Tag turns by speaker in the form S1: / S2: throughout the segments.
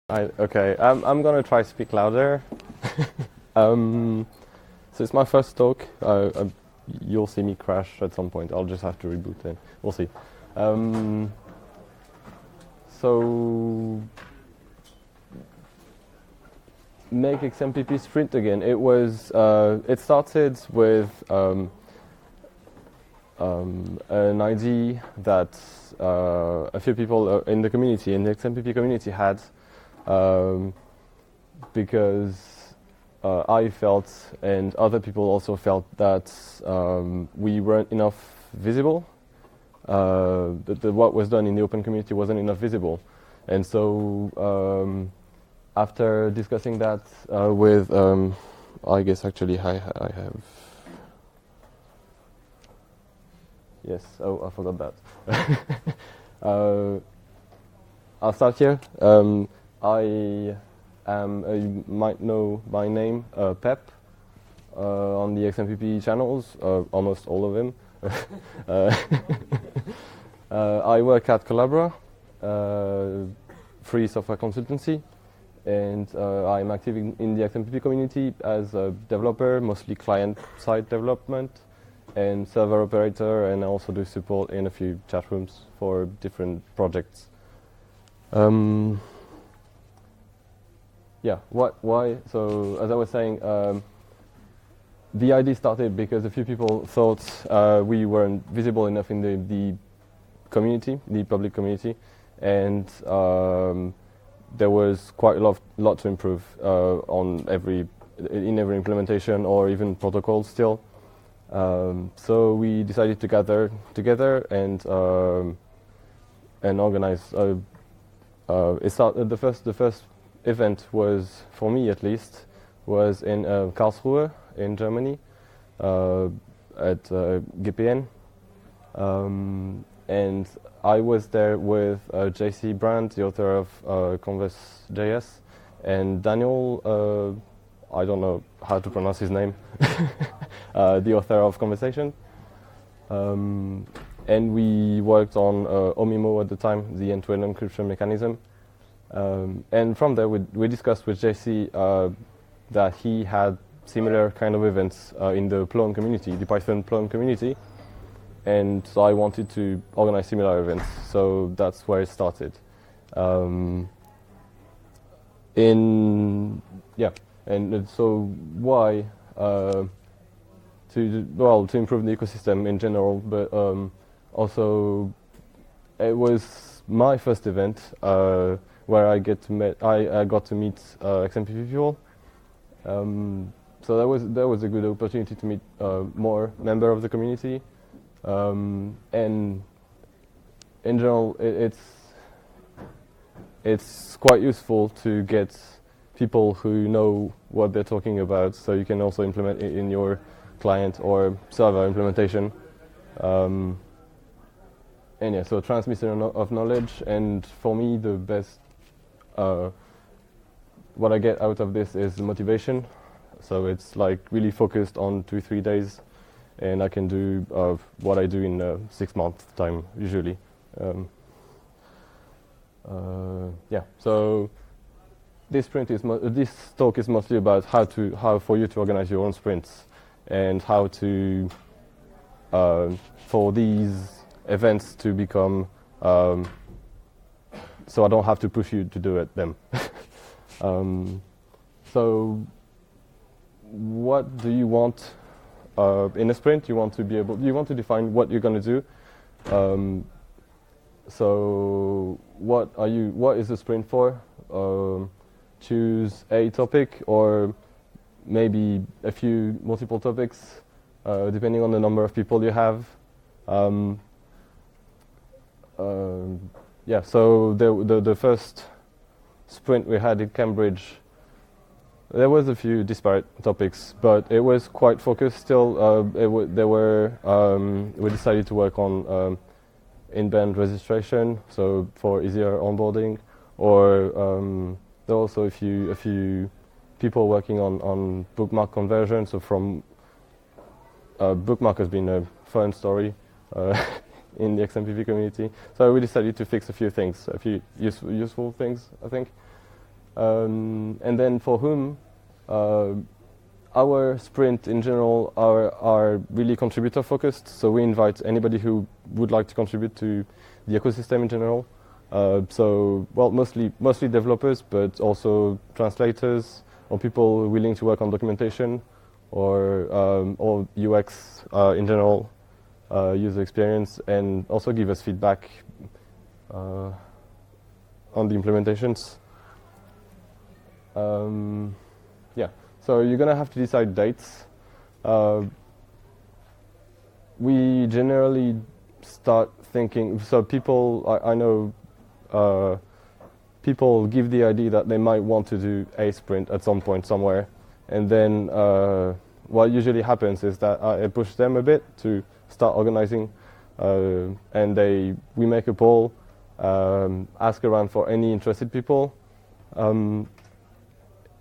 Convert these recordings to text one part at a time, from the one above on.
S1: Okay, I'm gonna try to speak louder. So it's my first talk. You'll see me crash at some point. I'll just have to reboot and we'll see. So make XMPP sprint again. It started with an idea that a few people in the community, in the XMPP community, had. Because I felt, and other people also felt, that we weren't enough visible. What was done in the open community wasn't enough visible. And so after discussing that with, I guess actually I have, yes, oh, I forgot that. I'll start here. I am, you might know my name, Pep, on the XMPP channels, almost all of them. I work at Karlsruhe, free software consultancy, and I'm active in the XMPP community as a developer, mostly client-side development, and server operator, and I also do support in a few chat rooms for different projects. Yeah, why? So as I was saying, the idea started because a few people thought we weren't visible enough in the community, the public community, and there was quite a lot to improve in every implementation or even protocol still. So we decided to gather together and organize. The first event was, for me at least, was in Karlsruhe in Germany at GPN, and I was there with JC Brandt, the author of Converse.js, and Daniel, I don't know how to pronounce his name, the author of Conversation. And we worked on OMIMO at the time, the end-to-end encryption mechanism. And from there, we discussed with JC that he had similar kind of events in the Plone community, the Python Plone community, and so I wanted to organize similar events. So that's where it started. And so why to improve the ecosystem in general, but also it was my first event. Where I got to meet XMPP people. So that was a good opportunity to meet more members of the community, and in general, it's quite useful to get people who know what they're talking about, so you can also implement it in your client or server implementation. And yeah, so transmission of knowledge, and for me the best. What I get out of this is motivation, so it's like really focused on 2-3 days, and I can do what I do in 6 months time usually. Yeah, so this talk is mostly about how for you to organize your own sprints and how to for these events to become. So I don't have to push you to do them. So what do you want in a sprint? You want to define what you're going to do. So what is the sprint for? Choose a topic or maybe multiple topics, depending on the number of people you have. Yeah, so the first sprint we had in Cambridge, there was a few disparate topics, but it was quite focused still. We decided to work on in-band registration, so for easier onboarding, or there were also a few people working on bookmark conversion. So from bookmark has been a fun story. In the XMPP community, so we decided to fix a few thing, a few useful things, I think. And then for whom, our sprint in general are really contributor focused, so we invite anybody who would like to contribute to the ecosystem in general. So, well, mostly developers, but also translators or people willing to work on documentation or UX in general, user experience, and also give us feedback on the implementations. Yeah, so you're gonna have to decide dates. We generally start thinking, so people, I know people give the idea that they might want to do a sprint at some point somewhere, and then what usually happens is that I push them a bit to start organizing, and we make a poll, ask around for any interested people,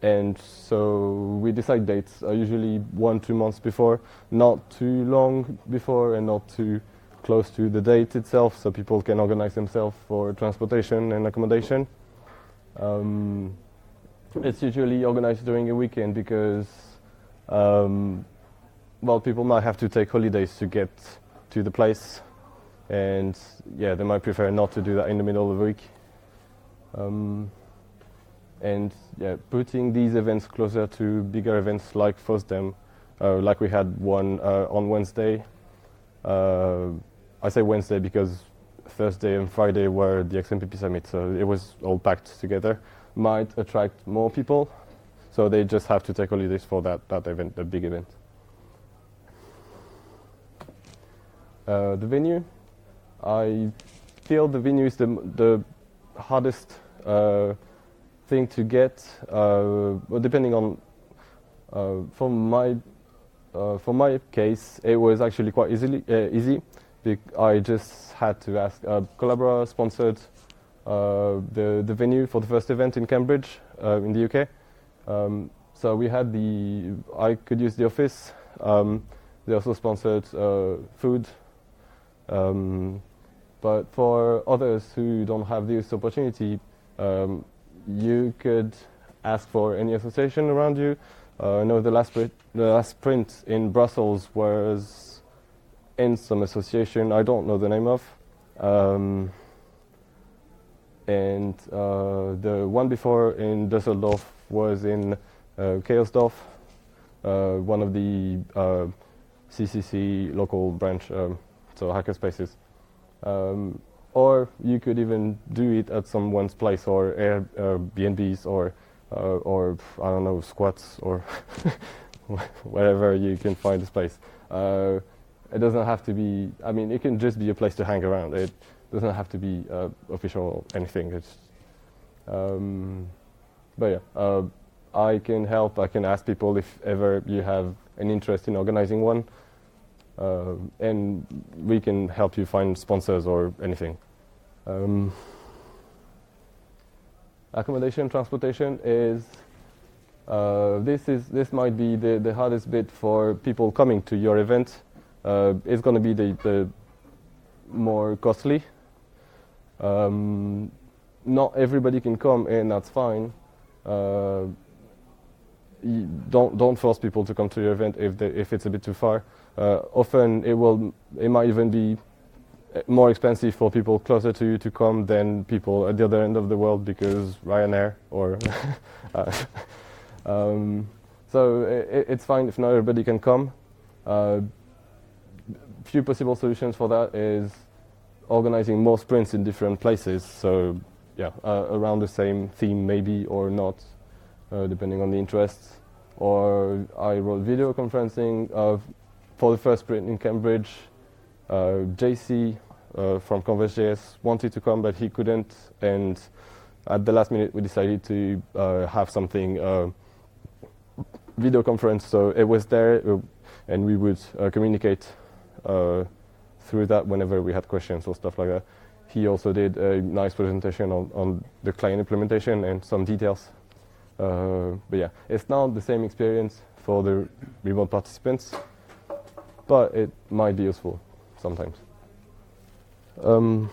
S1: and so we decide dates, usually 1-2 months before, not too long before and not too close to the date itself, so people can organize themselves for transportation and accommodation. It's usually organized during a weekend because, well, people might have to take holidays to get to the place, and yeah, they might prefer not to do that in the middle of the week. And yeah, putting these events closer to bigger events like FOSDEM, like we had one on Wednesday. I say Wednesday because Thursday and Friday were the XMPP summit, so it was all packed together. Might attract more people, so they just have to take holidays for that event, the big event. The venue, I feel the venue is the hardest thing to get. Well, depending on, for my case, it was actually quite easy. I just had to ask. Collabora sponsored the venue for the first event in Cambridge, in the UK. So we had I could use the office. They also sponsored food. But for others who don't have this opportunity, you could ask for any association around you. I know the last sprint in Brussels was in some association I don't know the name of. And the one before in Düsseldorf was in Chaosdorf, one of the CCC local branch, so hackerspaces. Or you could even do it at someone's place, or Airbnbs, or I don't know, squats, or wherever you can find a space. It doesn't have to be. I mean, it can just be a place to hang around. It doesn't have to be official or anything. It's, but yeah, I can help. I can ask people if ever you have an interest in organizing one, and we can help you find sponsors or anything. Accommodation, transportation is. This might be the hardest bit for people coming to your event. It's going to be the more costly. Not everybody can come, and that's fine. Don't force people to come to your event if it's a bit too far. Often it might even be more expensive for people closer to you to come than people at the other end of the world because Ryanair or. So it's fine if not everybody can come. Few possible solutions for that is organizing more sprints in different places. So yeah, around the same theme maybe or not, depending on the interests. Or I wrote video conferencing for the first sprint in Cambridge. JC from Converge.js wanted to come, but he couldn't. And at the last minute, we decided to have something video conference. So it was there, and we would communicate through that whenever we had questions or stuff like that. He also did a nice presentation on the client implementation and some details. But yeah, it's not the same experience for the remote participants, but it might be useful sometimes. And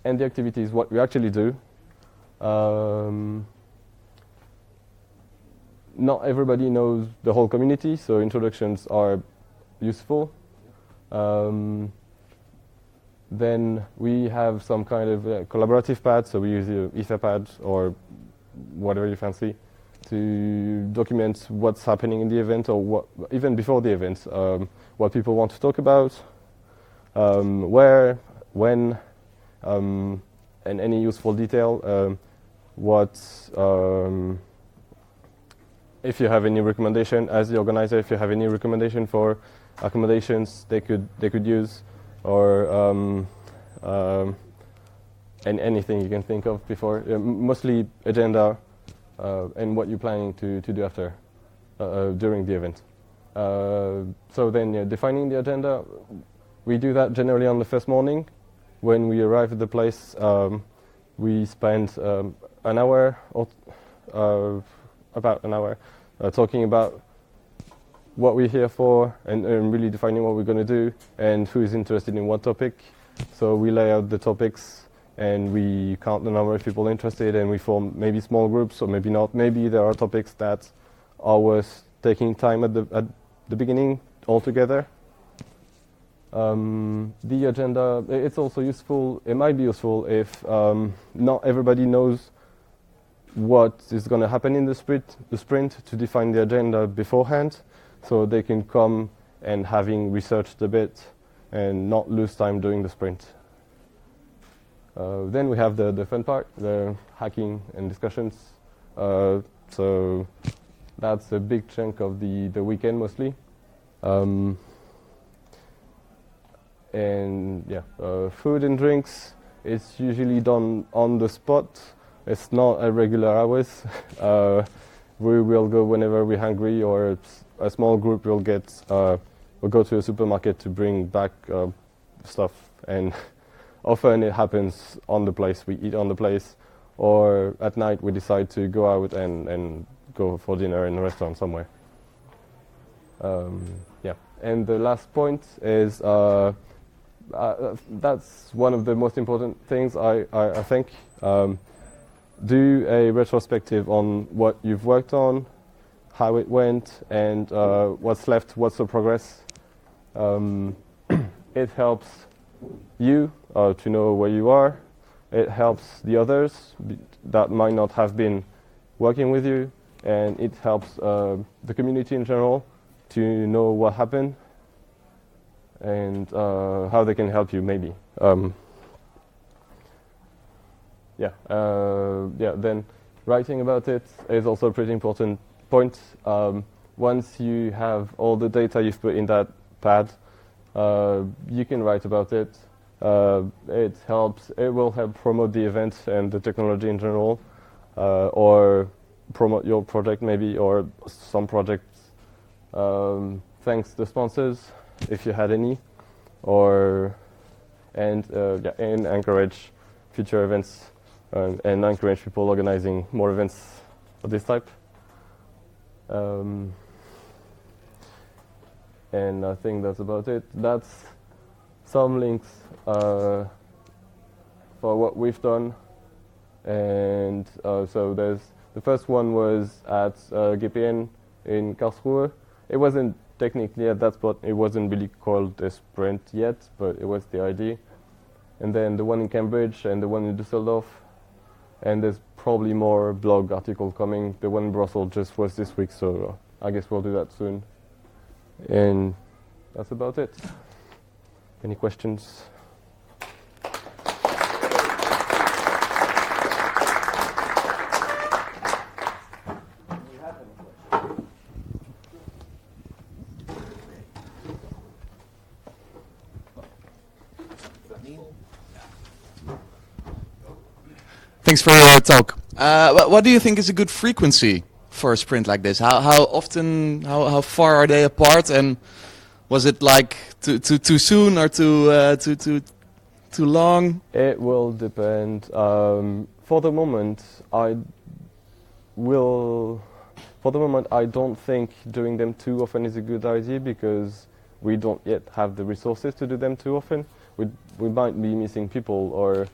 S1: the activities, what we actually do. Not everybody knows the whole community, so introductions are useful. Then we have some kind of collaborative pad, so we use Etherpad or whatever you fancy to document what's happening in the event, or what, even before the event, what people want to talk about, where, when, and any useful detail. If you have any recommendation as the organizer, if you have any recommendation for accommodations they could use, or and anything you can think of before. Mostly agenda and what you're planning to do after during the event. So then, defining the agenda, we do that generally on the first morning. When we arrive at the place, we spend an hour or about an hour talking about what we're here for, and really defining what we're going to do and who is interested in what topic. So we lay out the topics and we count the number of people interested, and we form maybe small groups or maybe not. Maybe there are topics that are worth taking time at the beginning altogether. The agenda, it's also useful, it might be useful if not everybody knows what is going to happen in the sprint, to define the agenda beforehand, so they can come and having researched a bit and not lose time during the sprint. Then we have the fun part, the hacking and discussions. So that's a big chunk of the weekend mostly. And yeah, food and drinks, it's usually done on the spot. It's not at regular hours. We will go whenever we're hungry, or a small group will go to a supermarket to bring back stuff, and often it happens on the place. We eat on the place, or at night we decide to go out and go for dinner in a restaurant somewhere. Yeah, and the last point is that's one of the most important things I think. Do a retrospective on what you've worked on, how it went, and what's left, what's the progress. It helps you to know where you are. It helps the others that might not have been working with you, and it helps the community in general to know what happened and how they can help you maybe. Then writing about it is also a pretty important point. Once you have all the data you've put in that pad, you can write about it. It will help promote the event and the technology in general, or promote your project maybe, or some projects. Thanks the sponsors, if you had any, and encourage future events. And encourage people organizing more events of this type. And I think that's about it. That's some links for what we've done. And so there's the first one was at GPN in Karlsruhe. It wasn't technically at that spot, it wasn't really called a sprint yet, but it was the idea. And then the one in Cambridge and the one in Düsseldorf. And there's probably more blog article coming. The one in Brussels just was this week, so I guess we'll do that soon. And that's about it. Any questions?
S2: Thanks for your talk. What do you think is a good frequency for a sprint like this? How often? How far are they apart? And was it like too soon or too long?
S1: It will depend. For the moment, I don't think doing them too often is a good idea, because we don't yet have the resources to do them too often. We might be missing people, or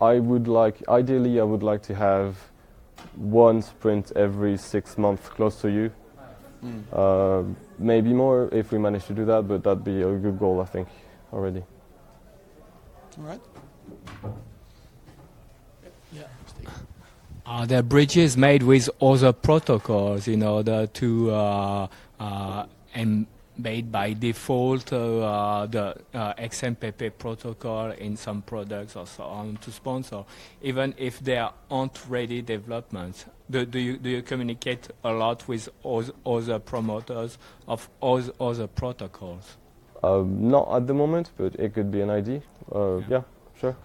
S1: ideally, I would like to have one sprint every 6 months close to you. Maybe more if we manage to do that, but that'd be a good goal, I think, already.
S2: All right.
S3: Are there bridges made with other protocols in order to embed by default the XMPP protocol in some products or so on to sponsor, even if there aren't ready developments? Do you communicate a lot with other promoters of other protocols?
S1: Not at the moment, but it could be an idea. Yeah, sure.